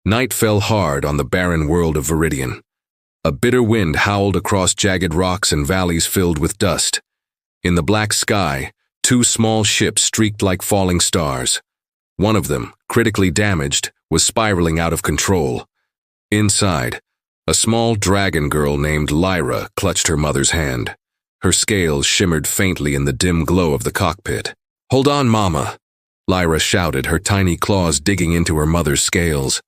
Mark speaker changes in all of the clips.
Speaker 1: Night fell hard on the barren world of Viridian. A bitter wind howled across jagged rocks and valleys filled with dust. In the black sky, two small ships streaked like falling stars. One of them, critically damaged, was spiraling out of control. Inside, a small dragon girl named Lyra clutched her mother's hand. Her scales shimmered faintly in the dim glow of the cockpit. "Hold on, Mama!" Lyra shouted, her tiny claws digging into her mother's scales.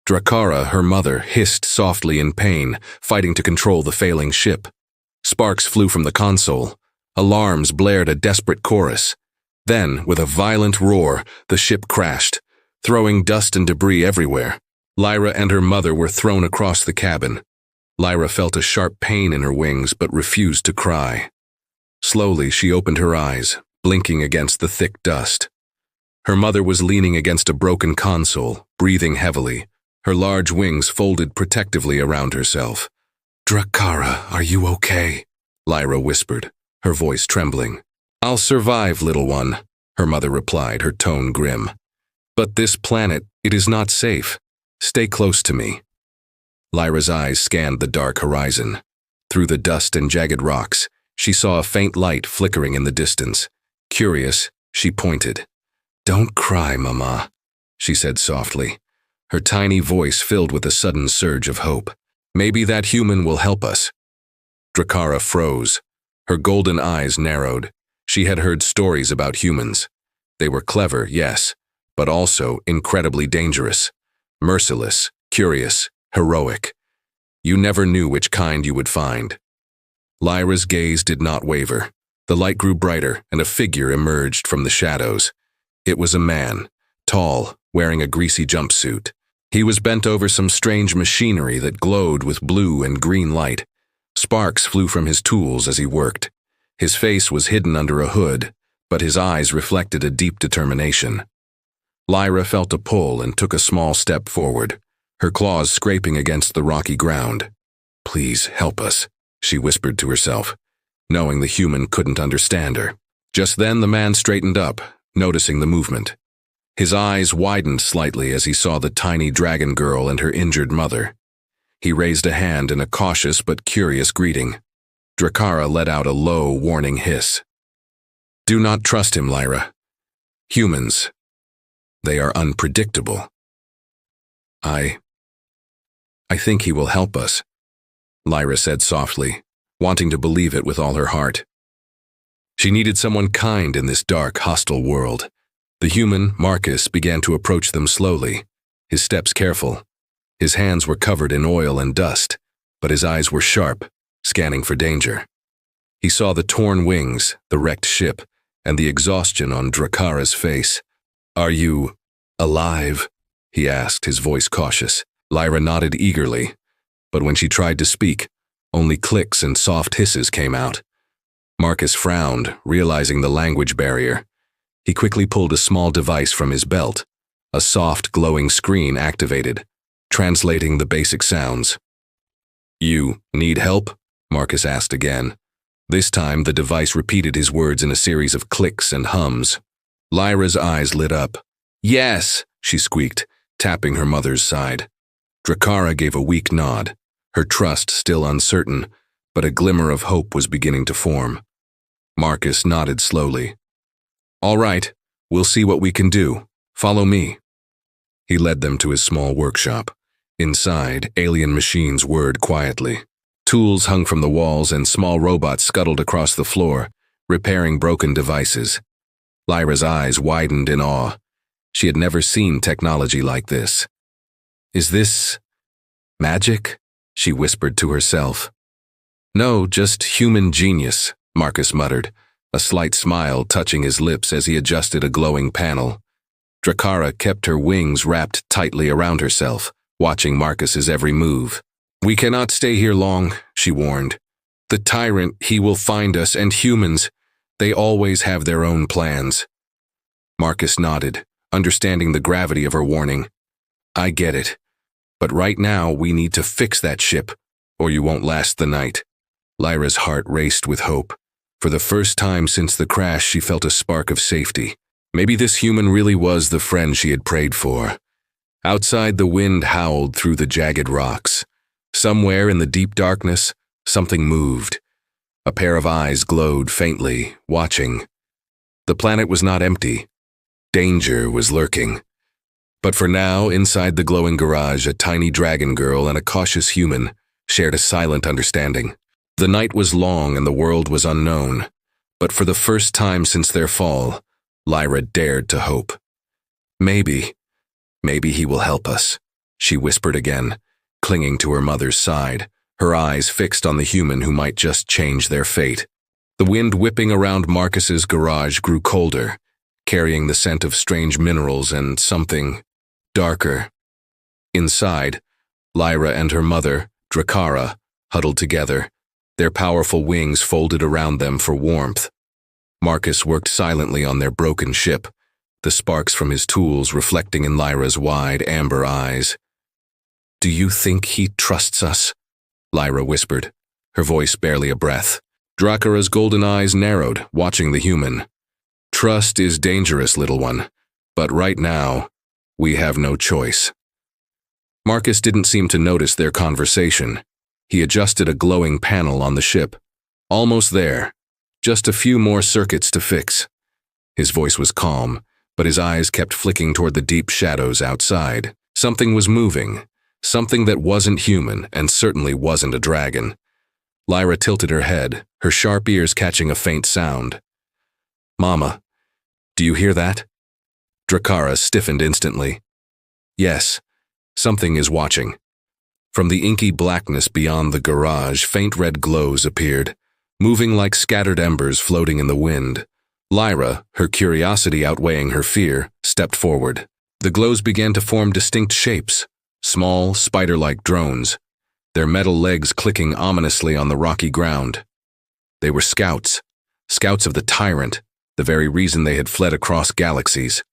Speaker 1: Drakara, her mother, hissed softly in pain, fighting to control the failing ship. Sparks flew from the console. Alarms blared a desperate chorus. Then, with a violent roar, the ship crashed, throwing dust and debris everywhere. Lyra and her mother were thrown across the cabin. Lyra felt a sharp pain in her wings but refused to cry. Slowly, she opened her eyes, blinking against the thick dust. Her mother was leaning against a broken console, breathing heavily, her large wings folded protectively around herself. "Drakara, are you okay?" Lyra whispered, her voice trembling. "I'll survive, little one," her mother replied, her tone grim. "But this planet, it is not safe. Stay close to me." Lyra's eyes scanned the dark horizon. Through the dust and jagged rocks, she saw a faint light flickering in the distance. Curious, she pointed. "Don't cry, Mama," she said softly, her tiny voice filled with a sudden surge of hope. "Maybe that human will help us." Drakara froze. Her golden eyes narrowed. She had heard stories about humans. They were clever, yes, but also incredibly dangerous. Merciless, curious, heroic. You never knew which kind you would find. Lyra's gaze did not waver. The light grew brighter, and a figure emerged from the shadows. It was a man, tall, wearing a greasy jumpsuit. He was bent over some strange machinery that glowed with blue and green light. Sparks flew from his tools as he worked. His face was hidden under a hood, but his eyes reflected a deep determination. Lyra felt a pull and took a small step forward, her claws scraping against the rocky ground. "Please help us," she whispered to herself, knowing the human couldn't understand her. Just then the man straightened up, noticing the movement. His eyes widened slightly as he saw the tiny dragon girl and her injured mother. He raised a hand in a cautious but curious greeting. Drakara let out a low, warning hiss. "Do not trust him, Lyra. Humans, they are unpredictable." I think he will help us," Lyra said softly, wanting to believe it with all her heart. She needed someone kind in this dark, hostile world. The human, Marcus, began to approach them slowly, his steps careful. His hands were covered in oil and dust, but his eyes were sharp, scanning for danger. He saw the torn wings, the wrecked ship, and the exhaustion on Drakara's face. "Are you alive?" he asked, his voice cautious. Lyra nodded eagerly, but when she tried to speak, only clicks and soft hisses came out. Marcus frowned, realizing the language barrier. He quickly pulled a small device from his belt. A soft, glowing screen activated, translating the basic sounds. "You need help?" Marcus asked again. This time, the device repeated his words in a series of clicks and hums. Lyra's eyes lit up. "Yes," she squeaked, tapping her mother's side. Drakara gave a weak nod, her trust still uncertain, but a glimmer of hope was beginning to form. Marcus nodded slowly. "All right, we'll see what we can do. Follow me." He led them to his small workshop. Inside, alien machines whirred quietly. Tools hung from the walls and small robots scuttled across the floor, repairing broken devices. Lyra's eyes widened in awe. She had never seen technology like this. "Is this magic?" she whispered to herself. "No, just human genius," Marcus muttered, a slight smile touching his lips as he adjusted a glowing panel. Drakara kept her wings wrapped tightly around herself, watching Marcus's every move. "We cannot stay here long," she warned. "The tyrant, he will find us, and humans, they always have their own plans." Marcus nodded, understanding the gravity of her warning. "I get it. But right now, we need to fix that ship, or you won't last the night." Lyra's heart raced with hope. For the first time since the crash, she felt a spark of safety. Maybe this human really was the friend she had prayed for. Outside, the wind howled through the jagged rocks. Somewhere in the deep darkness, something moved. A pair of eyes glowed faintly, watching. The planet was not empty. Danger was lurking. But for now, inside the glowing garage, a tiny dragon girl and a cautious human shared a silent understanding. The night was long and the world was unknown. But for the first time since their fall, Lyra dared to hope. Maybe he will help us, she whispered again, clinging to her mother's side, her eyes fixed on the human who might just change their fate. The wind whipping around Marcus's garage grew colder, carrying the scent of strange minerals and something darker. Inside, Lyra and her mother, Drakara, huddled together, their powerful wings folded around them for warmth. Marcus worked silently on their broken ship, the sparks from his tools reflecting in Lyra's wide, amber eyes. "Do you think he trusts us?" Lyra whispered, her voice barely a breath. Drakara's golden eyes narrowed, watching the human. "Trust is dangerous, little one, but right now, we have no choice." Marcus didn't seem to notice their conversation. He adjusted a glowing panel on the ship. Almost there. Just a few more circuits to fix. His voice was calm, but his eyes kept flicking toward the deep shadows outside. Something was moving. Something that wasn't human and certainly wasn't a dragon. Lyra tilted her head, her sharp ears catching a faint sound. "Mama, do you hear that?" Drakara stiffened instantly. "Yes, something is watching." From the inky blackness beyond the garage, faint red glows appeared, moving like scattered embers floating in the wind. Lyra, her curiosity outweighing her fear, stepped forward. The glows began to form distinct shapes, small, spider-like drones, their metal legs clicking ominously on the rocky ground. They were scouts of the Tyrant, the very reason they had fled across galaxies.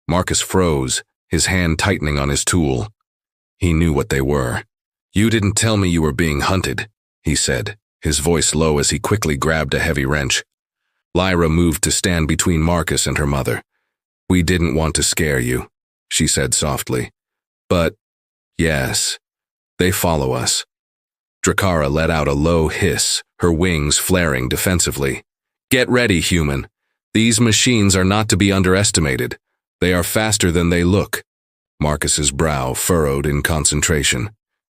Speaker 1: Marcus froze, his hand tightening on his tool. He knew what they were. "You didn't tell me you were being hunted," he said, his voice low as he quickly grabbed a heavy wrench. Lyra moved to stand between Marcus and her mother. "We didn't want to scare you," she said softly. "But, yes, they follow us." Drakara let out a low hiss, her wings flaring defensively. "Get ready, human. These machines are not to be underestimated. They are faster than they look." Marcus's brow furrowed in concentration.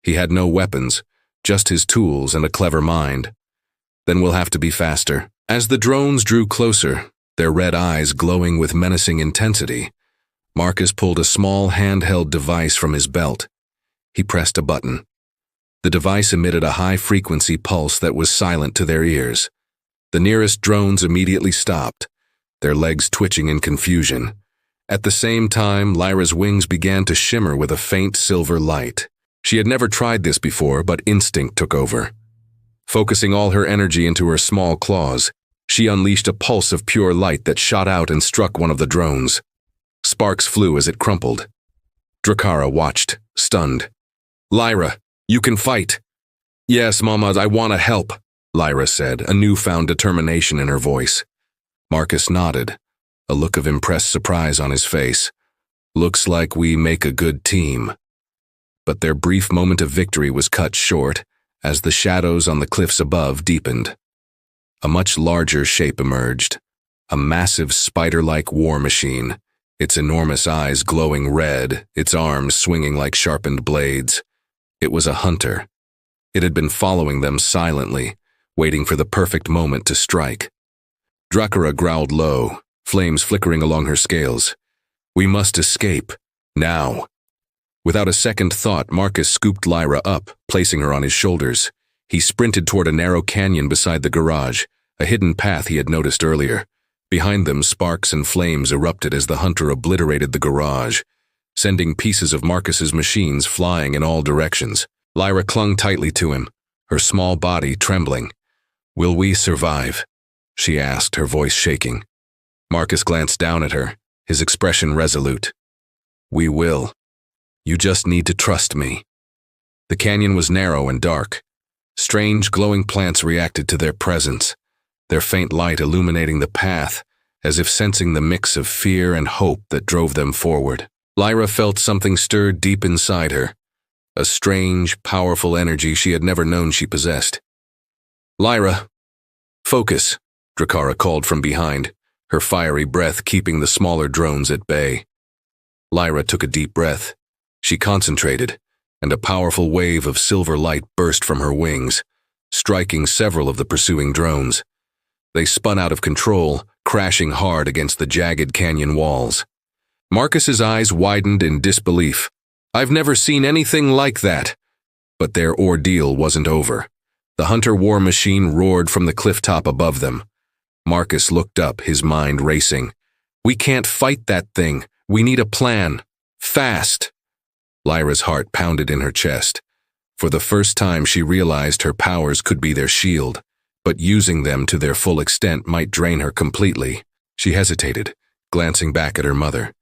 Speaker 1: He had no weapons, just his tools and a clever mind. "Then we'll have to be faster." As the drones drew closer, their red eyes glowing with menacing intensity, Marcus pulled a small handheld device from his belt. He pressed a button. The device emitted a high-frequency pulse that was silent to their ears. The nearest drones immediately stopped, their legs twitching in confusion. At the same time, Lyra's wings began to shimmer with a faint silver light. She had never tried this before, but instinct took over. Focusing all her energy into her small claws, she unleashed a pulse of pure light that shot out and struck one of the drones. Sparks flew as it crumpled. Drakara watched, stunned. "Lyra, you can fight." "Yes, Mama, I want to help," Lyra said, a newfound determination in her voice. Marcus nodded, a look of impressed surprise on his face. "Looks like we make a good team." But their brief moment of victory was cut short as the shadows on the cliffs above deepened. A much larger shape emerged, a massive spider-like war machine, its enormous eyes glowing red, its arms swinging like sharpened blades. It was a hunter. It had been following them silently, waiting for the perfect moment to strike. Drakara growled low, flames flickering along her scales. "We must escape, now." Without a second thought, Marcus scooped Lyra up, placing her on his shoulders. He sprinted toward a narrow canyon beside the garage, a hidden path he had noticed earlier. Behind them, sparks and flames erupted as the hunter obliterated the garage, sending pieces of Marcus's machines flying in all directions. Lyra clung tightly to him, her small body trembling. "Will we survive?" she asked, her voice shaking. Marcus glanced down at her, his expression resolute. "We will. You just need to trust me." The canyon was narrow and dark. Strange glowing plants reacted to their presence, their faint light illuminating the path, as if sensing the mix of fear and hope that drove them forward. Lyra felt something stir deep inside her, a strange, powerful energy she had never known she possessed. "Lyra, focus," Drakara called from behind, her fiery breath keeping the smaller drones at bay. Lyra took a deep breath. She concentrated, and a powerful wave of silver light burst from her wings, striking several of the pursuing drones. They spun out of control, crashing hard against the jagged canyon walls. Marcus's eyes widened in disbelief. "I've never seen anything like that." But their ordeal wasn't over. The hunter war machine roared from the clifftop above them. Marcus looked up, his mind racing. "We can't fight that thing. We need a plan. Fast." Lyra's heart pounded in her chest. For the first time she realized her powers could be their shield, but using them to their full extent might drain her completely. She hesitated, glancing back at her mother.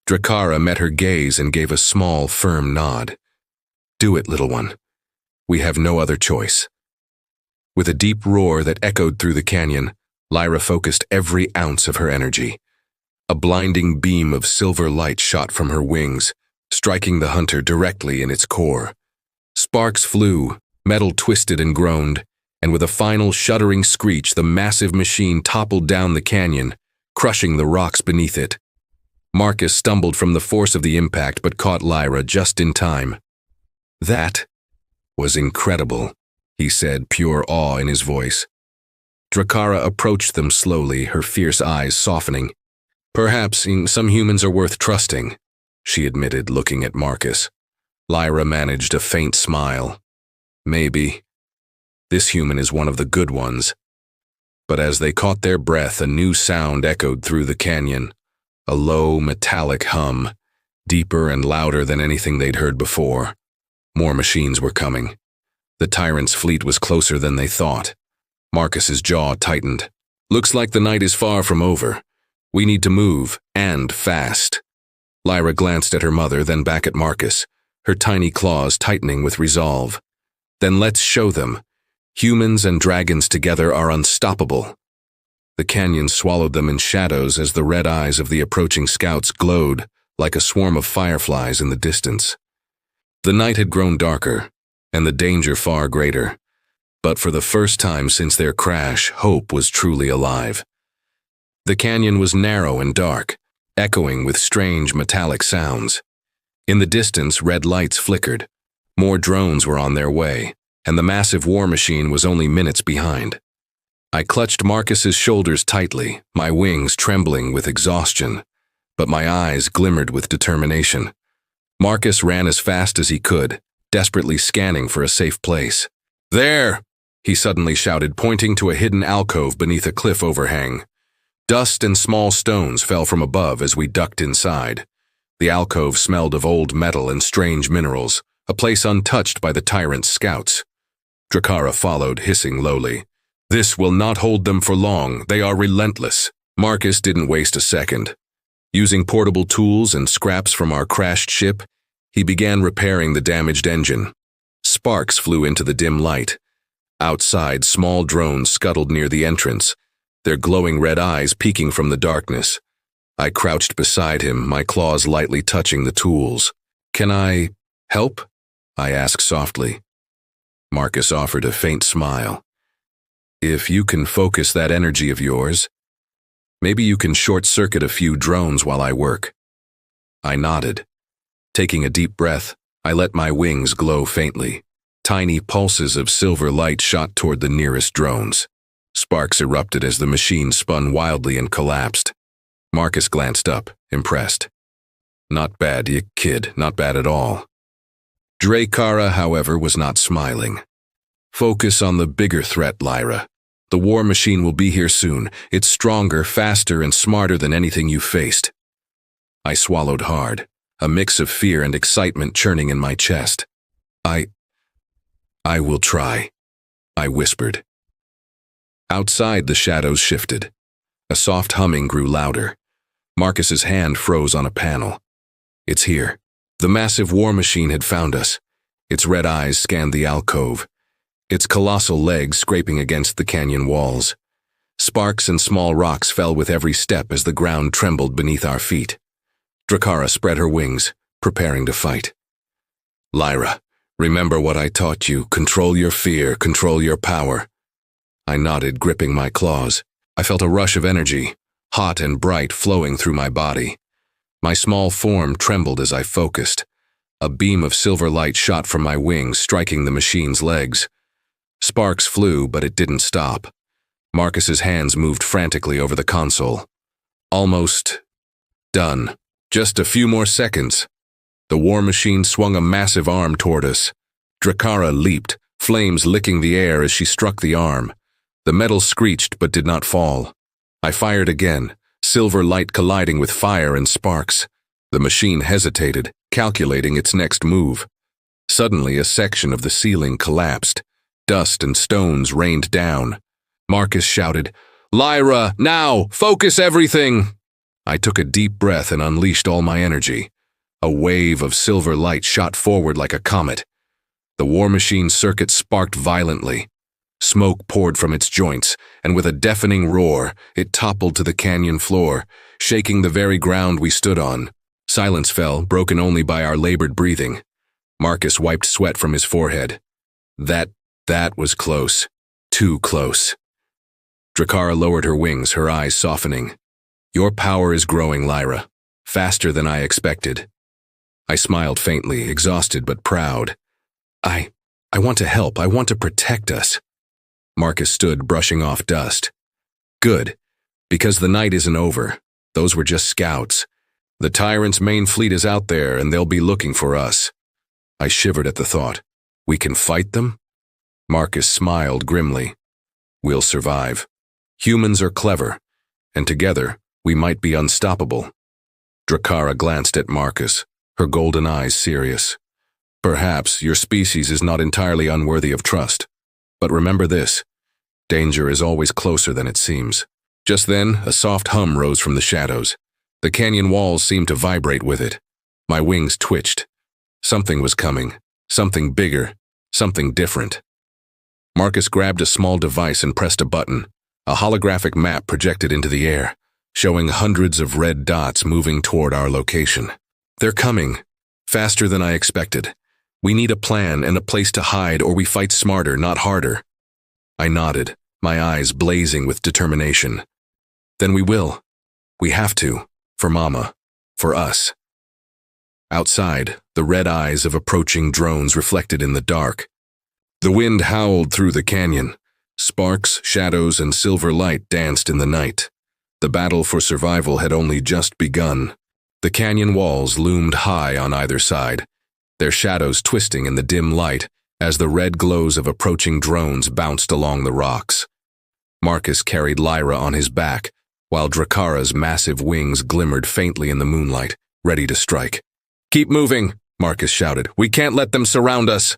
Speaker 1: Drakara met her gaze and gave a small, firm nod. "Do it, little one. We have no other choice." With a deep roar that echoed through the canyon, Lyra focused every ounce of her energy. A blinding beam of silver light shot from her wings, striking the hunter directly in its core. Sparks flew, metal twisted and groaned, and with a final shuddering screech, the massive machine toppled down the canyon, crushing the rocks beneath it. Marcus stumbled from the force of the impact but caught Lyra just in time. "That was incredible," he said, pure awe in his voice. Drakara approached them slowly, her fierce eyes softening. "Perhaps some humans are worth trusting," she admitted, looking at Marcus. Lyra managed a faint smile. "Maybe. This human is one of the good ones." But as they caught their breath, a new sound echoed through the canyon. A low, metallic hum, deeper and louder than anything they'd heard before. More machines were coming. The tyrant's fleet was closer than they thought. Marcus's jaw tightened. "Looks like the night is far from over. We need to move, and fast." Lyra glanced at her mother, then back at Marcus, her tiny claws tightening with resolve. "Then let's show them. Humans and dragons together are unstoppable." The canyon swallowed them in shadows as the red eyes of the approaching scouts glowed like a swarm of fireflies in the distance. The night had grown darker, and the danger far greater. But for the first time since their crash, hope was truly alive. The canyon was narrow and dark, echoing with strange metallic sounds. In the distance, red lights flickered. More drones were on their way, and the massive war machine was only minutes behind. I clutched Marcus's shoulders tightly, my wings trembling with exhaustion, but my eyes glimmered with determination. Marcus ran as fast as he could, desperately scanning for a safe place. "There!" he suddenly shouted, pointing to a hidden alcove beneath a cliff overhang. Dust and small stones fell from above as we ducked inside. The alcove smelled of old metal and strange minerals, a place untouched by the tyrant's scouts. Drakara followed, hissing lowly. "This will not hold them for long. They are relentless." Marcus didn't waste a second. Using portable tools and scraps from our crashed ship, he began repairing the damaged engine. Sparks flew into the dim light. Outside, small drones scuttled near the entrance, their glowing red eyes peeking from the darkness. I crouched beside him, my claws lightly touching the tools. "Can I help?" I asked softly. Marcus offered a faint smile. "If you can focus that energy of yours, maybe you can short-circuit a few drones while I work." I nodded. Taking a deep breath, I let my wings glow faintly. Tiny pulses of silver light shot toward the nearest drones. Sparks erupted as the machine spun wildly and collapsed. Marcus glanced up, impressed. "Not bad, you kid, not bad at all." Drakara, however, was not smiling. "Focus on the bigger threat, Lyra. The war machine will be here soon. It's stronger, faster, and smarter than anything you've faced." I swallowed hard, a mix of fear and excitement churning in my chest. I will try," I whispered. Outside, the shadows shifted. A soft humming grew louder. Marcus's hand froze on a panel. "It's here." The massive war machine had found us. Its red eyes scanned the alcove, its colossal legs scraping against the canyon walls. Sparks and small rocks fell with every step as the ground trembled beneath our feet. Drakara spread her wings, preparing to fight. Lyra, remember what I taught you. Control your fear, control your power. I nodded, gripping my claws. I felt a rush of energy, hot and bright, flowing through my body. My small form trembled as I focused. A beam of silver light shot from my wings, striking the machine's legs. Sparks flew, but it didn't stop. Marcus's hands moved frantically over the console. Almost done. Just a few more seconds. The war machine swung a massive arm toward us. Drakara leaped, flames licking the air as she struck the arm. The metal screeched but did not fall. I fired again, silver light colliding with fire and sparks. The machine hesitated, calculating its next move. Suddenly, a section of the ceiling collapsed. Dust and stones rained down. Marcus shouted, "Lyra, now! Focus everything!" I took a deep breath and unleashed all my energy. A wave of silver light shot forward like a comet. The war machine's circuit sparked violently. Smoke poured from its joints, and with a deafening roar, it toppled to the canyon floor, shaking the very ground we stood on. Silence fell, broken only by our labored breathing. Marcus wiped sweat from his forehead. That was close. Too close. Drakara lowered her wings, her eyes softening. Your power is growing, Lyra. Faster than I expected. I smiled faintly, exhausted but proud. I want to help. I want to protect us. Marcus stood, brushing off dust. Good, because the night isn't over. Those were just scouts. The tyrant's main fleet is out there, and they'll be looking for us. I shivered at the thought. We can fight them? Marcus smiled grimly. We'll survive. Humans are clever, and together we might be unstoppable. Drakara glanced at Marcus, her golden eyes serious. Perhaps your species is not entirely unworthy of trust. But remember this, danger is always closer than it seems. Just then, a soft hum rose from the shadows. The canyon walls seemed to vibrate with it. My wings twitched. Something was coming. Something bigger. Something different. Marcus grabbed a small device and pressed a button. A holographic map projected into the air, showing hundreds of red dots moving toward our location. They're coming. Faster than I expected. We need a plan and a place to hide, or we fight smarter, not harder. I nodded, my eyes blazing with determination. Then we will. We have to. For Mama. For us. Outside, the red eyes of approaching drones reflected in the dark. The wind howled through the canyon. Sparks, shadows, and silver light danced in the night. The battle for survival had only just begun. The canyon walls loomed high on either side, their shadows twisting in the dim light as the red glows of approaching drones bounced along the rocks. Marcus carried Lyra on his back, while Drakara's massive wings glimmered faintly in the moonlight, ready to strike. "Keep moving," Marcus shouted. "We can't let them surround us."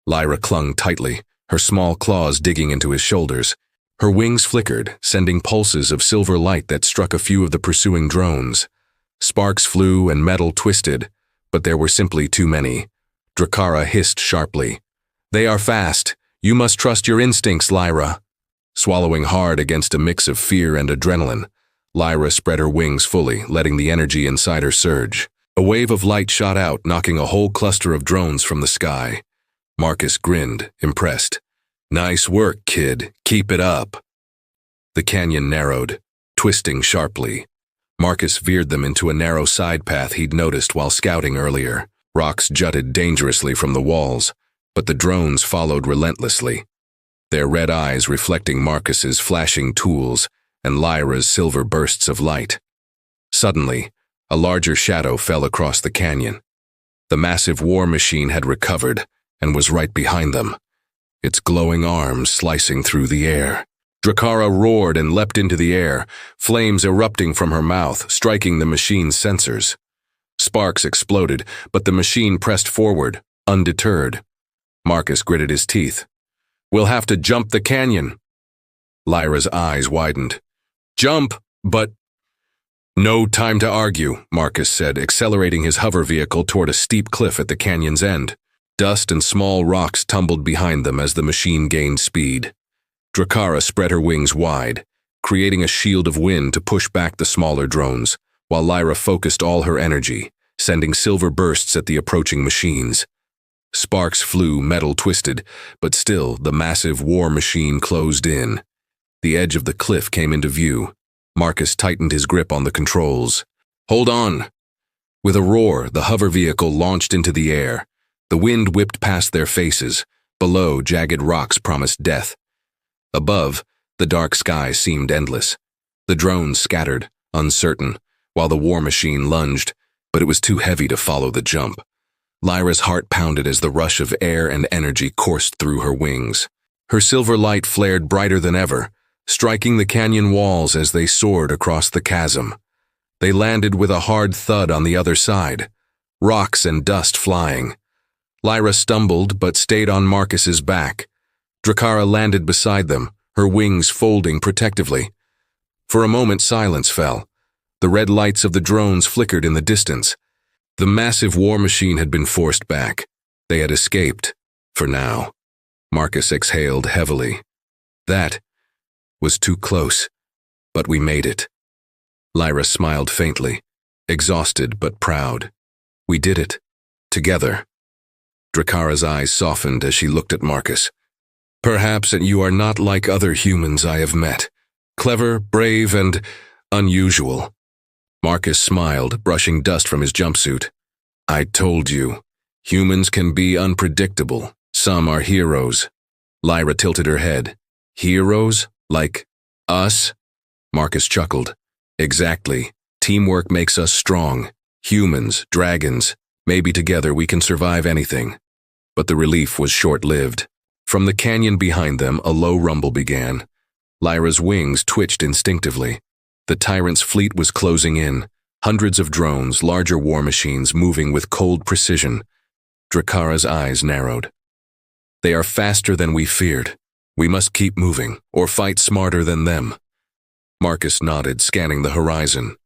Speaker 1: Lyra clung tightly, her small claws digging into his shoulders. Her wings flickered, sending pulses of silver light that struck a few of the pursuing drones. Sparks flew and metal twisted, but there were simply too many. Drakara hissed sharply. "They are fast. You must trust your instincts, Lyra." Swallowing hard against a mix of fear and adrenaline, Lyra spread her wings fully, letting the energy inside her surge. A wave of light shot out, knocking a whole cluster of drones from the sky. Marcus grinned, impressed. "Nice work, kid. Keep it up." The canyon narrowed, twisting sharply. Marcus veered them into a narrow side path he'd noticed while scouting earlier. Rocks jutted dangerously from the walls, but the drones followed relentlessly, their red eyes reflecting Marcus's flashing tools and Lyra's silver bursts of light. Suddenly, a larger shadow fell across the canyon. The massive war machine had recovered and was right behind them, its glowing arms slicing through the air. Drakara roared and leapt into the air, flames erupting from her mouth, striking the machine's sensors. Sparks exploded, but the machine pressed forward, undeterred. Marcus gritted his teeth. "We'll have to jump the canyon." Lyra's eyes widened. "Jump, but—" "No time to argue," Marcus said, accelerating his hover vehicle toward a steep cliff at the canyon's end. Dust and small rocks tumbled behind them as the machine gained speed. Drakara spread her wings wide, creating a shield of wind to push back the smaller drones, while Lyra focused all her energy, sending silver bursts at the approaching machines. Sparks flew, metal twisted, but still the massive war machine closed in. The edge of the cliff came into view. Marcus tightened his grip on the controls. "Hold on!" With a roar, the hover vehicle launched into the air. The wind whipped past their faces. Below, jagged rocks promised death. Above, the dark sky seemed endless. The drones scattered, uncertain, while the war machine lunged, but it was too heavy to follow the jump. Lyra's heart pounded as the rush of air and energy coursed through her wings. Her silver light flared brighter than ever, striking the canyon walls as they soared across the chasm. They landed with a hard thud on the other side, rocks and dust flying. Lyra stumbled but stayed on Marcus's back. Drakara landed beside them, her wings folding protectively. For a moment silence fell. The red lights of the drones flickered in the distance. The massive war machine had been forced back. They had escaped, for now. Marcus exhaled heavily. That was too close, but we made it. Lyra smiled faintly, exhausted but proud. We did it, together. Drakara's eyes softened as she looked at Marcus. Perhaps you are not like other humans I have met. Clever, brave, and unusual. Marcus smiled, brushing dust from his jumpsuit. I told you, humans can be unpredictable. Some are heroes. Lyra tilted her head. Heroes? Like us? Marcus chuckled. Exactly. Teamwork makes us strong. Humans, dragons. Maybe together we can survive anything. But the relief was short-lived. From the canyon behind them, a low rumble began. Lyra's wings twitched instinctively. The tyrant's fleet was closing in, hundreds of drones, larger war machines moving with cold precision. Drakara's eyes narrowed. They are faster than we feared. We must keep moving, or fight smarter than them. Marcus nodded, scanning the horizon.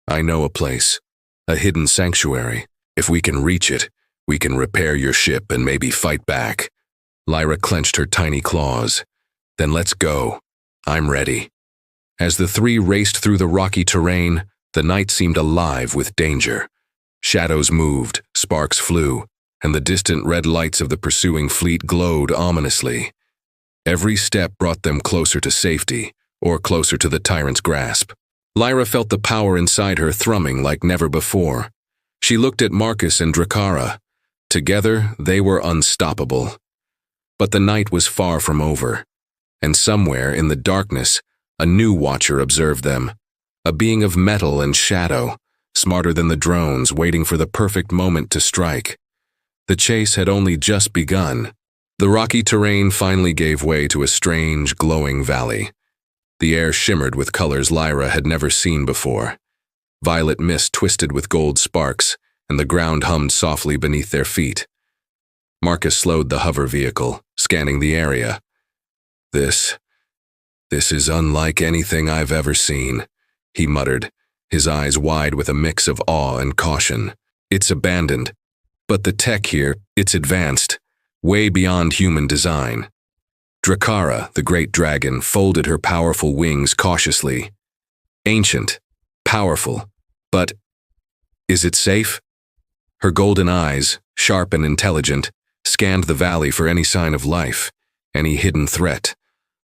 Speaker 1: I know a place, a hidden sanctuary. If we can reach it, we can repair your ship and maybe fight back. Lyra clenched her tiny claws. Then let's go. I'm ready. As the three raced through the rocky terrain, the night seemed alive with danger. Shadows moved, sparks flew, and the distant red lights of the pursuing fleet glowed ominously. Every step brought them closer to safety, or closer to the tyrant's grasp. Lyra felt the power inside her thrumming like never before. She looked at Marcus and Drakara. Together, they were unstoppable. But the night was far from over, and somewhere in the darkness, a new watcher observed them, a being of metal and shadow, smarter than the drones, waiting for the perfect moment to strike. The chase had only just begun. The rocky terrain finally gave way to a strange, glowing valley. The air shimmered with colors Lyra had never seen before. Violet mist twisted with gold sparks, and the ground hummed softly beneath their feet. Marcus slowed the hover vehicle, scanning the area. This is unlike anything I've ever seen, he muttered, his eyes wide with a mix of awe and caution. It's abandoned, but the tech here, it's advanced, way beyond human design. Drakara, the great dragon, folded her powerful wings cautiously. Ancient, powerful, but is it safe? Her golden eyes, sharp and intelligent, scanned the valley for any sign of life, any hidden threat.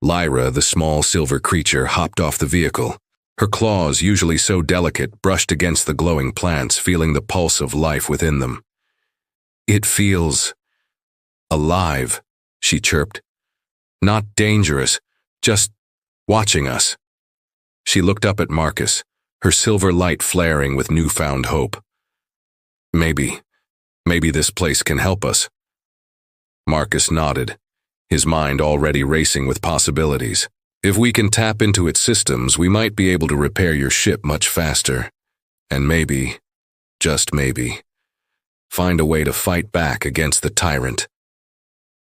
Speaker 1: Lyra, the small silver creature, hopped off the vehicle. Her claws, usually so delicate, brushed against the glowing plants, feeling the pulse of life within them. It feels alive, she chirped. Not dangerous, just watching us. She looked up at Marcus, her silver light flaring with newfound hope. Maybe this place can help us. Marcus nodded, his mind already racing with possibilities. If we can tap into its systems, we might be able to repair your ship much faster. And maybe, just maybe, find a way to fight back against the tyrant.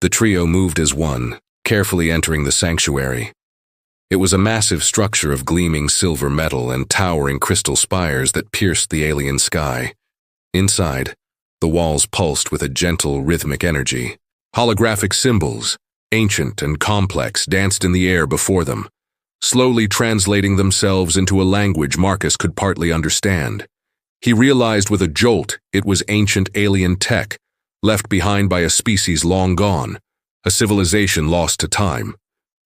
Speaker 1: The trio moved as one, carefully entering the sanctuary. It was a massive structure of gleaming silver metal and towering crystal spires that pierced the alien sky. Inside, the walls pulsed with a gentle, rhythmic energy. Holographic symbols, ancient and complex, danced in the air before them. slowly translating themselves into a language Marcus could partly understand. He realized with a jolt it was ancient alien tech, left behind by a species long gone, a civilization lost to time.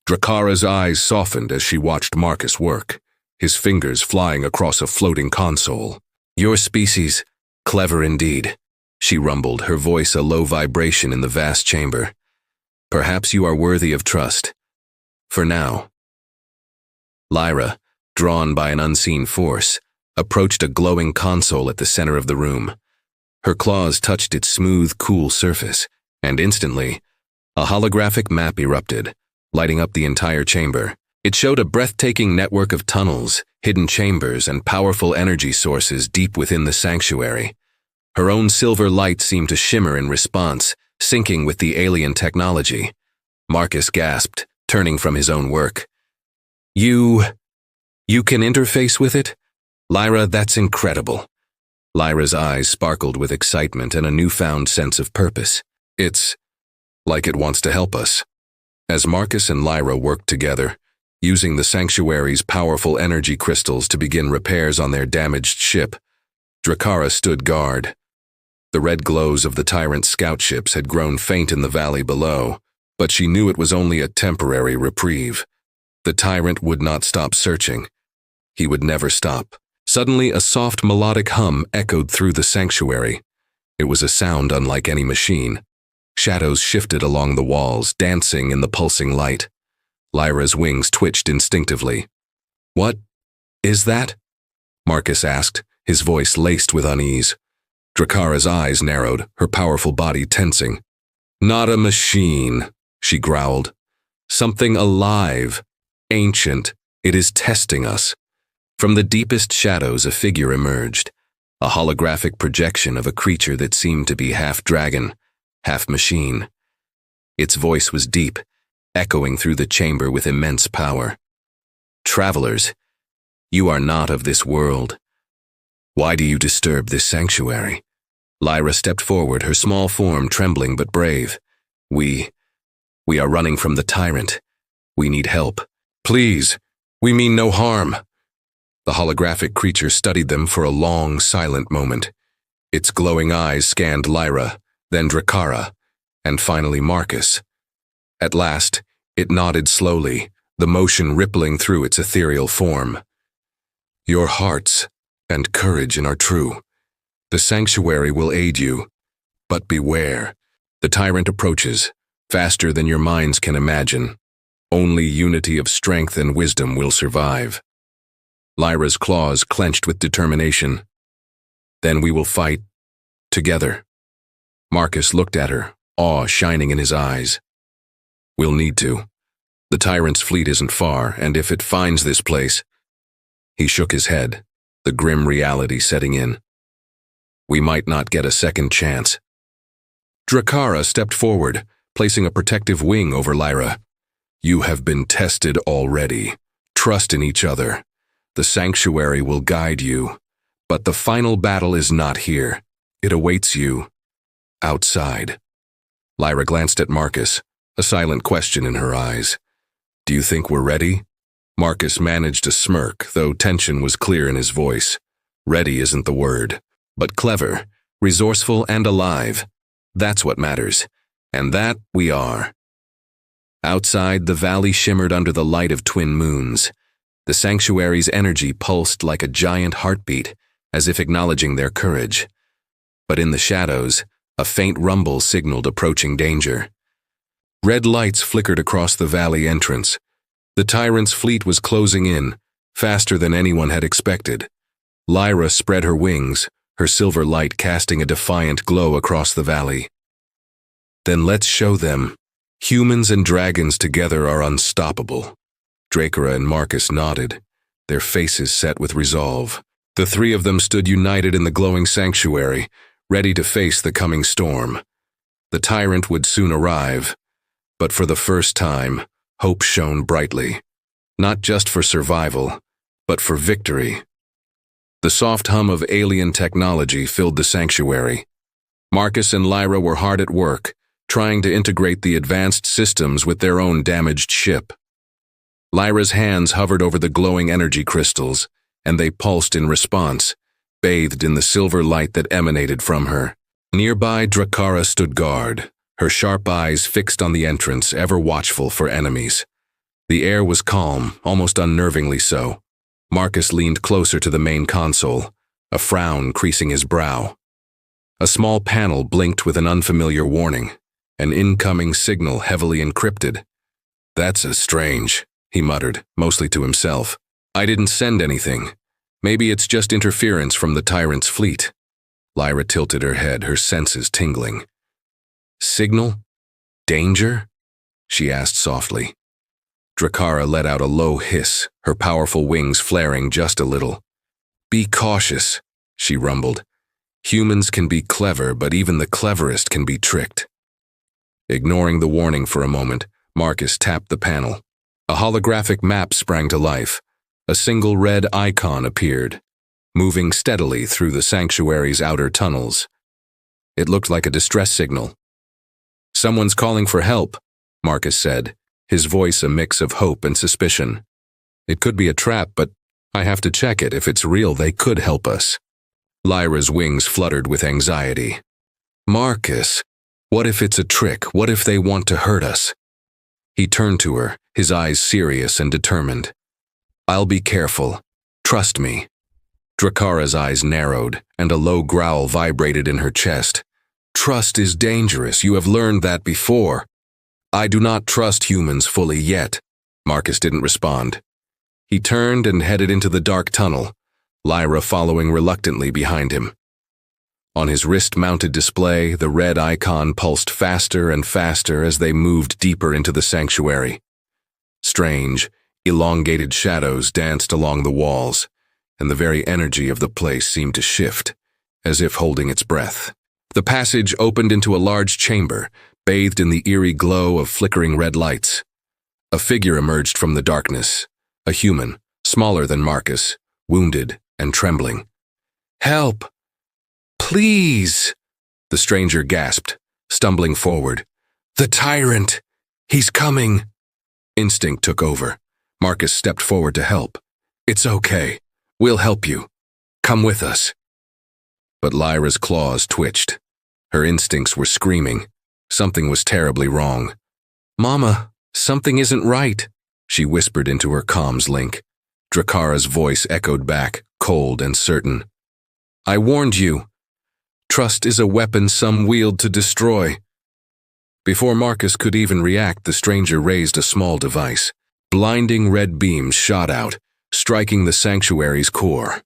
Speaker 1: Drakara's eyes softened as she watched Marcus work, his fingers flying across a floating console. "Your species, clever indeed," she rumbled, her voice a low vibration in the vast chamber. "Perhaps you are worthy of trust. For now." Lyra, drawn by an unseen force, approached a glowing console at the center of the room. Her claws touched its smooth, cool surface, and instantly, a holographic map erupted, lighting up the entire chamber. It showed a breathtaking network of tunnels, hidden chambers, and powerful energy sources deep within the sanctuary. Her own silver light seemed to shimmer in response, syncing with the alien technology. Marcus gasped, turning from his own work. You can interface with it? Lyra, that's incredible." Lyra's eyes sparkled with excitement and a newfound sense of purpose. "It's like it wants to help us." As Marcus and Lyra worked together, using the sanctuary's powerful energy crystals to begin repairs on their damaged ship, Drakara stood guard. The red glows of the tyrant scout ships had grown faint in the valley below, but she knew it was only a temporary reprieve. The tyrant would not stop searching. He would never stop. Suddenly, a soft melodic hum echoed through the sanctuary. It was a sound unlike any machine. Shadows shifted along the walls, dancing in the pulsing light. Lyra's wings twitched instinctively. "What is that?" Marcus asked, his voice laced with unease. Drakara's eyes narrowed, her powerful body tensing. "Not a machine," she growled. "Something alive, ancient. It is testing us." From the deepest shadows, a figure emerged, a holographic projection of a creature that seemed to be half dragon, half machine. Its voice was deep, echoing through the chamber with immense power. "Travelers, you are not of this world. Why do you disturb this sanctuary?" Lyra stepped forward, her small form trembling but brave. We are running from the tyrant. We need help." "Please, we mean no harm." The holographic creature studied them for a long, silent moment. Its glowing eyes scanned Lyra, then Drakara, and finally Marcus. At last, it nodded slowly, the motion rippling through its ethereal form. "Your hearts and courage are true. The sanctuary will aid you, but beware. The tyrant approaches, faster than your minds can imagine. Only unity of strength and wisdom will survive." Lyra's claws clenched with determination. "Then we will fight together." Marcus looked at her, awe shining in his eyes. "We'll need to. The tyrant's fleet isn't far, and if it finds this place—" He shook his head, the grim reality setting in. "We might not get a second chance." Drakara stepped forward, placing a protective wing over Lyra. "You have been tested already. Trust in each other. The sanctuary will guide you, but the final battle is not here. It awaits you outside." Lyra glanced at Marcus, a silent question in her eyes. "Do you think we're ready?" Marcus managed a smirk, though tension was clear in his voice. Ready isn't the word, but clever, resourceful, and alive. That's what matters, and that we are. Outside, the valley shimmered under the light of twin moons. The sanctuary's energy pulsed like a giant heartbeat, as if acknowledging their courage. But in the shadows, a faint rumble signaled approaching danger. Red lights flickered across the valley entrance. The tyrant's fleet was closing in, faster than anyone had expected. Lyra spread her wings, her silver light casting a defiant glow across the valley. "Then let's show them. Humans and dragons together are unstoppable." Drakara and Marcus nodded, their faces set with resolve. The three of them stood united in the glowing sanctuary, ready to face the coming storm. The tyrant would soon arrive, but for the first time, hope shone brightly, not just for survival, but for victory. The soft hum of alien technology filled the sanctuary. Marcus and Lyra were hard at work, trying to integrate the advanced systems with their own damaged ship. Lyra's hands hovered over the glowing energy crystals, and they pulsed in response, bathed in the silver light that emanated from her. Nearby, Drakara stood guard, her sharp eyes fixed on the entrance, ever watchful for enemies. The air was calm, almost unnervingly so. Marcus leaned closer to the main console, a frown creasing his brow. A small panel blinked with an unfamiliar warning, an incoming signal heavily encrypted. "That's strange," he muttered, mostly to himself. "I didn't send anything. Maybe it's just interference from the tyrant's fleet." Lyra tilted her head, her senses tingling. "Signal? Danger?" she asked softly. Drakara let out a low hiss, her powerful wings flaring just a little. "Be cautious," she rumbled. "Humans can be clever, but even the cleverest can be tricked." Ignoring the warning for a moment, Marcus tapped the panel. A holographic map sprang to life. A single red icon appeared, moving steadily through the sanctuary's outer tunnels. It looked like a distress signal. "Someone's calling for help," Marcus said, his voice a mix of hope and suspicion. "It could be a trap, but I have to check it. If it's real, they could help us." Lyra's wings fluttered with anxiety. "Marcus, what if it's a trick? What if they want to hurt us?" He turned to her, his eyes serious and determined. "I'll be careful. Trust me." Drakara's eyes narrowed, and a low growl vibrated in her chest. "Trust is dangerous. You have learned that before." "I do not trust humans fully yet." Marcus didn't respond. He turned and headed into the dark tunnel, Lyra following reluctantly behind him. On his wrist-mounted display, the red icon pulsed faster and faster as they moved deeper into the sanctuary. Strange, elongated shadows danced along the walls, and the very energy of the place seemed to shift, as if holding its breath. The passage opened into a large chamber, bathed in the eerie glow of flickering red lights. A figure emerged from the darkness, a human, smaller than Marcus, wounded and trembling. "Help! Please!" the stranger gasped, stumbling forward. "The tyrant! He's coming!" Instinct took over. Marcus stepped forward to help. "It's okay. We'll help you. Come with us." But Lyra's claws twitched. Her instincts were screaming. Something was terribly wrong. "Mama, something isn't right," she whispered into her comms link. Drakara's voice echoed back, cold and certain. "I warned you. Trust is a weapon some wield to destroy." Before Marcus could even react, the stranger raised a small device. Blinding red beams shot out, striking the sanctuary's core.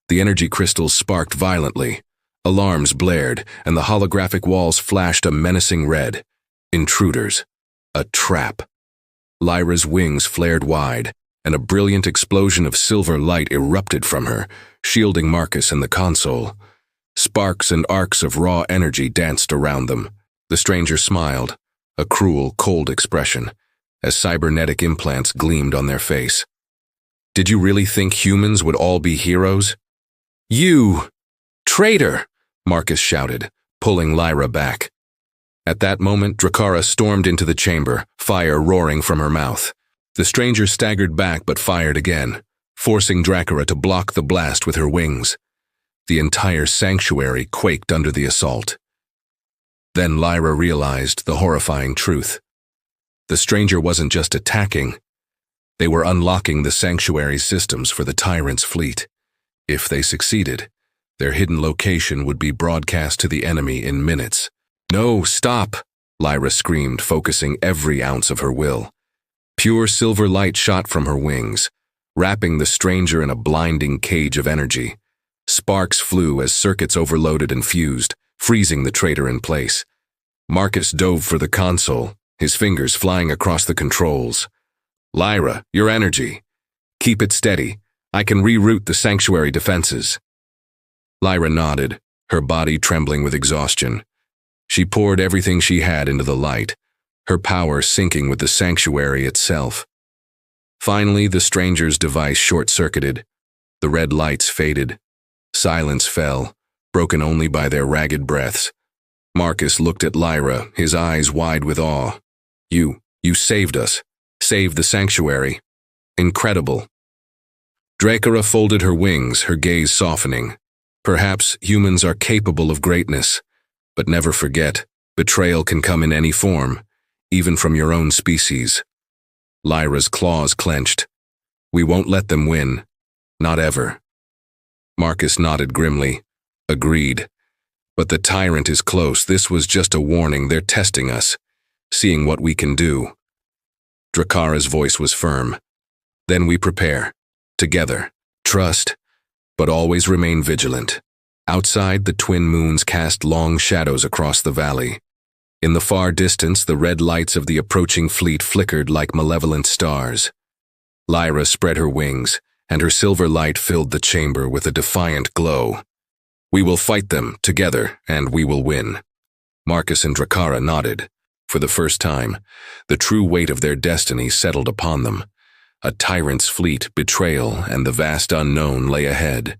Speaker 1: The energy crystals sparked violently. Alarms blared, and the holographic walls flashed a menacing red. Intruders. A trap. Lyra's wings flared wide, and a brilliant explosion of silver light erupted from her, shielding Marcus and the console. Sparks and arcs of raw energy danced around them. The stranger smiled, a cruel, cold expression, as cybernetic implants gleamed on their face. "Did you really think humans would all be heroes?" "You! Traitor!" Marcus shouted, pulling Lyra back. At that moment, Drakara stormed into the chamber, fire roaring from her mouth. The stranger staggered back but fired again, forcing Drakara to block the blast with her wings. The entire sanctuary quaked under the assault. Then Lyra realized the horrifying truth. The stranger wasn't just attacking. They were unlocking the sanctuary's systems for the tyrant's fleet. If they succeeded, their hidden location would be broadcast to the enemy in minutes. "No, stop!" Lyra screamed, focusing every ounce of her will. Pure silver light shot from her wings, wrapping the stranger in a blinding cage of energy. Sparks flew as circuits overloaded and fused, freezing the traitor in place. Marcus dove for the console, his fingers flying across the controls. "Lyra, your energy. Keep it steady. I can reroute the sanctuary defenses." Lyra nodded, her body trembling with exhaustion. She poured everything she had into the light, her power syncing with the sanctuary itself. Finally, the stranger's device short-circuited. The red lights faded. Silence fell, broken only by their ragged breaths. Marcus looked at Lyra, his eyes wide with awe. You saved us. Saved the sanctuary." Incredible. Drakara folded her wings, her gaze softening. Perhaps humans are capable of greatness, but never forget, betrayal can come in any form, even from your own species. Lyra's claws clenched. We won't let them win. Not ever. Marcus nodded grimly. Agreed. But the tyrant is close. This was just a warning. They're testing us, seeing what we can do. Drakara's voice was firm. Then we prepare. Together. Trust, but always remain vigilant. Outside, the twin moons cast long shadows across the valley. In the far distance, the red lights of the approaching fleet flickered like malevolent stars. Lyra spread her wings, and her silver light filled the chamber with a defiant glow. We will fight them, together, and we will win. Marcus and Drakara nodded. For the first time, the true weight of their destiny settled upon them. A tyrant's fleet, betrayal, and the vast unknown lay ahead.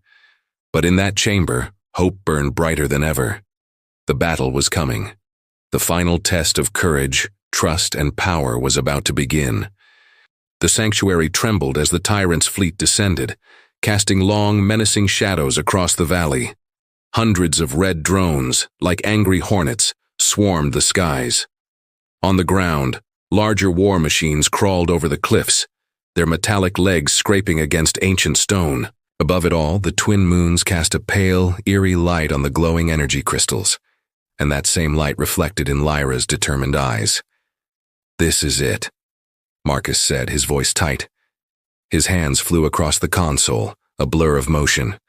Speaker 1: But in that chamber, hope burned brighter than ever. The battle was coming. The final test of courage, trust, and power was about to begin. The sanctuary trembled as the tyrant's fleet descended, casting long, menacing shadows across the valley. Hundreds of red drones, like angry hornets, swarmed the skies. On the ground, larger war machines crawled over the cliffs, their metallic legs scraping against ancient stone. Above it all, the twin moons cast a pale, eerie light on the glowing energy crystals, and that same light reflected in Lyra's determined eyes. This is it, Marcus said, his voice tight. His hands flew across the console, a blur of motion.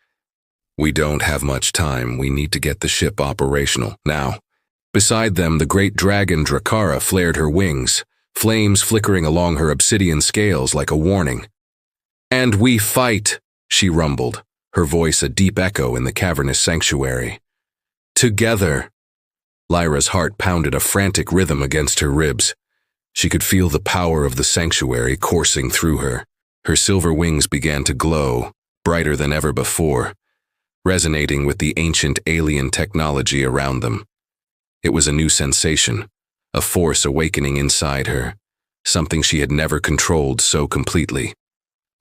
Speaker 1: We don't have much time. We need to get the ship operational, now. Beside them, the great dragon Drakara flared her wings, flames flickering along her obsidian scales like a warning. And we fight, she rumbled, her voice a deep echo in the cavernous sanctuary. Together. Lyra's heart pounded a frantic rhythm against her ribs. She could feel the power of the sanctuary coursing through her. Her silver wings began to glow, brighter than ever before, resonating with the ancient alien technology around them. It was a new sensation, a force awakening inside her, something she had never controlled so completely.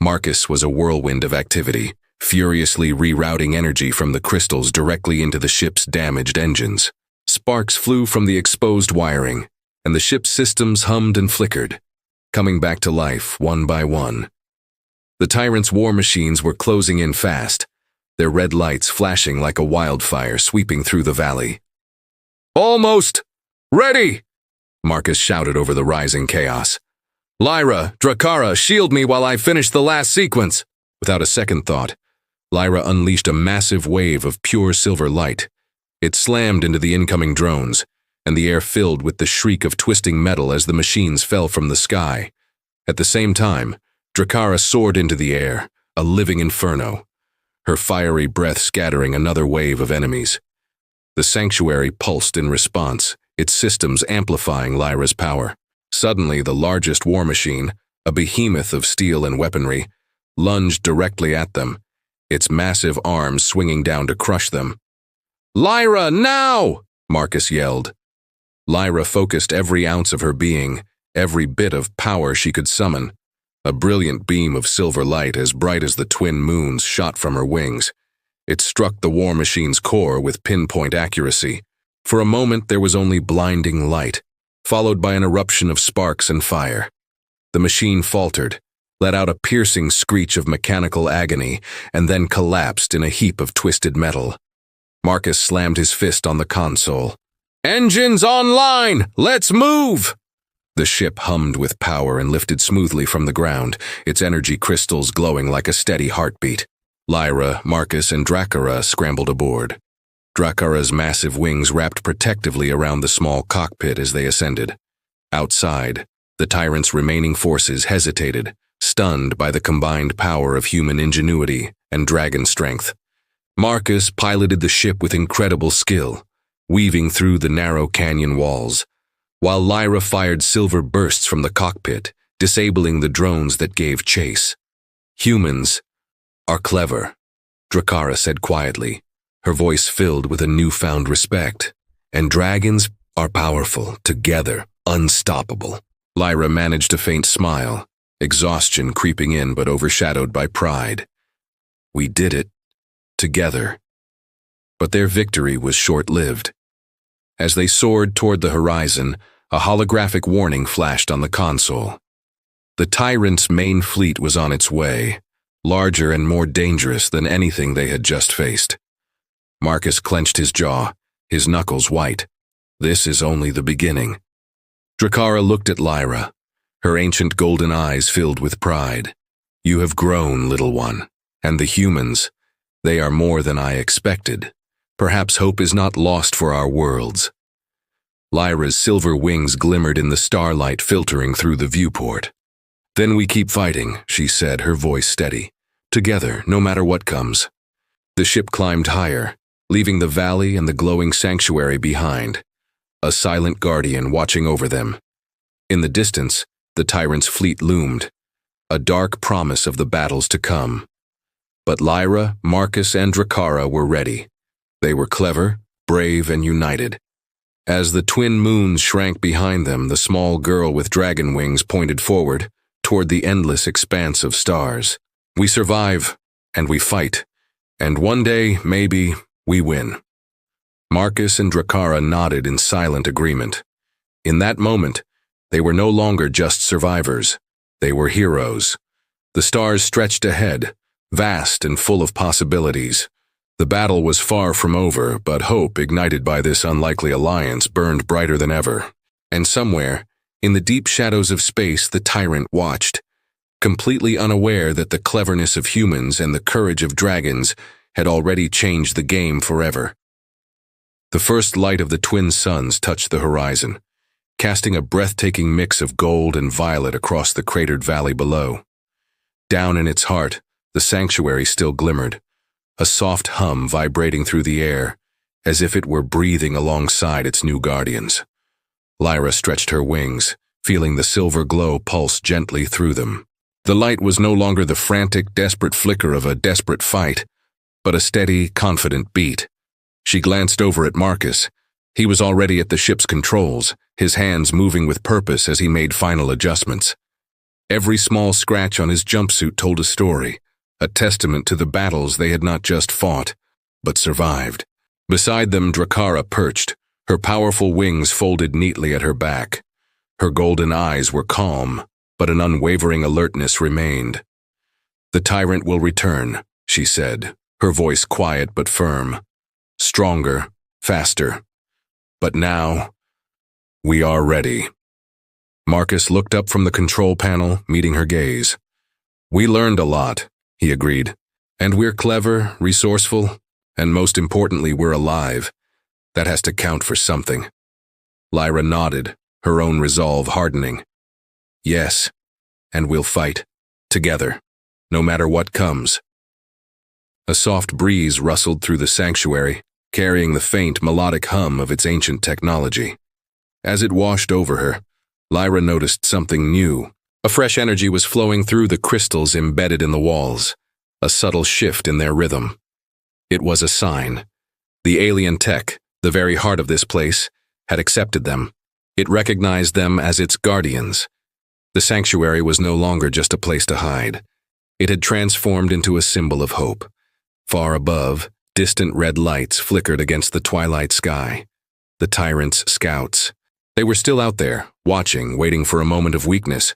Speaker 1: Marcus was a whirlwind of activity, furiously rerouting energy from the crystals directly into the ship's damaged engines. Sparks flew from the exposed wiring, and the ship's systems hummed and flickered, coming back to life one by one. The tyrant's war machines were closing in fast, their red lights flashing like a wildfire sweeping through the valley. Almost! Ready! Marcus shouted over the rising chaos. Lyra, Drakara, shield me while I finish the last sequence! Without a second thought, Lyra unleashed a massive wave of pure silver light. It slammed into the incoming drones, and the air filled with the shriek of twisting metal as the machines fell from the sky. At the same time, Drakara soared into the air, a living inferno, her fiery breath scattering another wave of enemies. The sanctuary pulsed in response, its systems amplifying Lyra's power. Suddenly, the largest war machine, a behemoth of steel and weaponry, lunged directly at them, its massive arms swinging down to crush them. Lyra, now! Marcus yelled. Lyra focused every ounce of her being, every bit of power she could summon. A brilliant beam of silver light as bright as the twin moons shot from her wings. It struck the war machine's core with pinpoint accuracy. For a moment there was only blinding light, followed by an eruption of sparks and fire. The machine faltered, let out a piercing screech of mechanical agony, and then collapsed in a heap of twisted metal. Marcus slammed his fist on the console. Engines online! Let's move! The ship hummed with power and lifted smoothly from the ground, its energy crystals glowing like a steady heartbeat. Lyra, Marcus, and Drakara scrambled aboard. Drakara's massive wings wrapped protectively around the small cockpit as they ascended. Outside, the tyrant's remaining forces hesitated, stunned by the combined power of human ingenuity and dragon strength. Marcus piloted the ship with incredible skill, weaving through the narrow canyon walls, while Lyra fired silver bursts from the cockpit, disabling the drones that gave chase. Humans are clever, Drakara said quietly, her voice filled with a newfound respect. And dragons are powerful, together, unstoppable. Lyra managed a faint smile, exhaustion creeping in but overshadowed by pride. We did it. Together. But their victory was short-lived. As they soared toward the horizon, a holographic warning flashed on the console. The Tyrant's main fleet was on its way, larger and more dangerous than anything they had just faced. Marcus clenched his jaw, his knuckles white. This is only the beginning. Drakara looked at Lyra, her ancient golden eyes filled with pride. You have grown, little one, and the humans, they are more than I expected. Perhaps hope is not lost for our worlds. Lyra's silver wings glimmered in the starlight filtering through the viewport. Then we keep fighting, she said, her voice steady. Together, no matter what comes. The ship climbed higher, leaving the valley and the glowing sanctuary behind, a silent guardian watching over them. In the distance, the Tyrant's fleet loomed, a dark promise of the battles to come. But Lyra, Marcus, and Drakara were ready. They were clever, brave, and united. As the twin moons shrank behind them, the small girl with dragon wings pointed forward, toward the endless expanse of stars. We survive, and we fight, and one day, maybe, we win. Marcus and Drakara nodded in silent agreement. In that moment, they were no longer just survivors. They were heroes. The stars stretched ahead, vast and full of possibilities. The battle was far from over, but hope, ignited by this unlikely alliance, burned brighter than ever. And somewhere, in the deep shadows of space, the Tyrant watched, completely unaware that the cleverness of humans and the courage of dragons had already changed the game forever. The first light of the twin suns touched the horizon, casting a breathtaking mix of gold and violet across the cratered valley below. Down in its heart, the sanctuary still glimmered, a soft hum vibrating through the air, as if it were breathing alongside its new guardians. Lyra stretched her wings, feeling the silver glow pulse gently through them. The light was no longer the frantic, desperate flicker of a desperate fight, but a steady, confident beat. She glanced over at Marcus. He was already at the ship's controls, his hands moving with purpose as he made final adjustments. Every small scratch on his jumpsuit told a story, a testament to the battles they had not just fought, but survived. Beside them, Drakara perched, her powerful wings folded neatly at her back. Her golden eyes were calm, but an unwavering alertness remained. The Tyrant will return, she said, her voice quiet but firm. Stronger, faster. But now, we are ready. Marcus looked up from the control panel, meeting her gaze. We learned a lot, he agreed. And we're clever, resourceful, and most importantly, we're alive. That has to count for something. Lyra nodded, her own resolve hardening. Yes, and we'll fight, together, no matter what comes. A soft breeze rustled through the sanctuary, carrying the faint, melodic hum of its ancient technology. As it washed over her, Lyra noticed something new. A fresh energy was flowing through the crystals embedded in the walls, a subtle shift in their rhythm. It was a sign. The alien tech, the very heart of this place, had accepted them. It recognized them as its guardians. The sanctuary was no longer just a place to hide. It had transformed into a symbol of hope. Far above, distant red lights flickered against the twilight sky. The Tyrant's scouts. They were still out there, watching, waiting for a moment of weakness.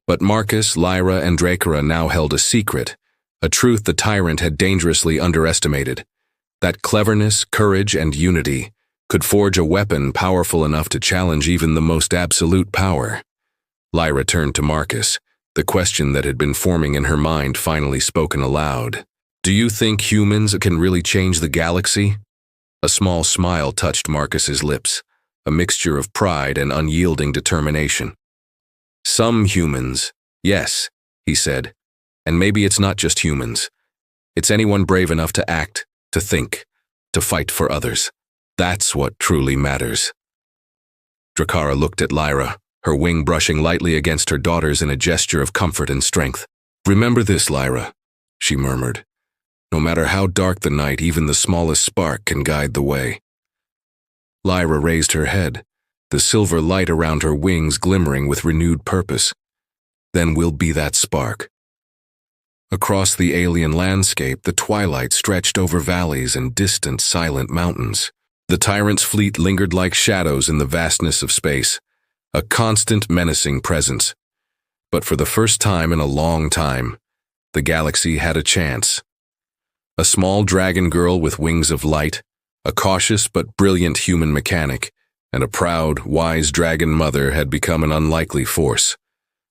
Speaker 1: But Marcus, Lyra, and Drakara now held a secret, a truth the Tyrant had dangerously underestimated. That cleverness, courage, and unity could forge a weapon powerful enough to challenge even the most absolute power. Lyra turned to Marcus, the question that had been forming in her mind finally spoken aloud. Do you think humans can really change the galaxy? A small smile touched Marcus's lips, a mixture of pride and unyielding determination. Some humans, yes, he said. And maybe it's not just humans. It's anyone brave enough to act, to think, to fight for others. That's what truly matters. Drakara looked at Lyra, her wing brushing lightly against her daughter's in a gesture of comfort and strength. Remember this, Lyra, she murmured. No matter how dark the night, even the smallest spark can guide the way. Lyra raised her head, the silver light around her wings glimmering with renewed purpose. then we'll be that spark. Across the alien landscape, the twilight stretched over valleys and distant, silent mountains. The tyrant's fleet lingered like shadows in the vastness of space, a constant, menacing presence. But for the first time in a long time, the galaxy had a chance. A small dragon girl with wings of light, a cautious but brilliant human mechanic, and a proud, wise dragon mother had become an unlikely force.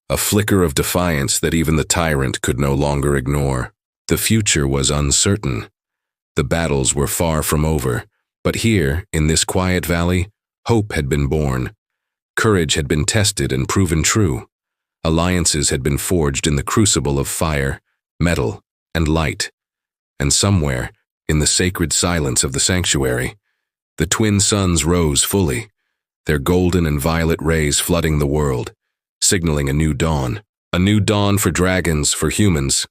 Speaker 1: A flicker of defiance that even the tyrant could no longer ignore. The future was uncertain. The battles were far from over, but here, in this quiet valley, hope had been born. Courage had been tested and proven true. Alliances had been forged in the crucible of fire, metal, and light. And somewhere, in the sacred silence of the sanctuary, the twin suns rose fully, their golden and violet rays flooding the world, signaling a new dawn for dragons, for humans,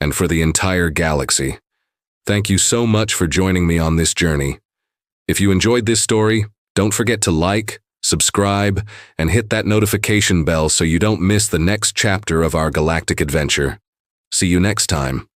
Speaker 1: and for the entire galaxy. Thank you so much for joining me on this journey. If you enjoyed this story, don't forget to like, subscribe, and hit that notification bell so you don't miss the next chapter of our galactic adventure. See you next time.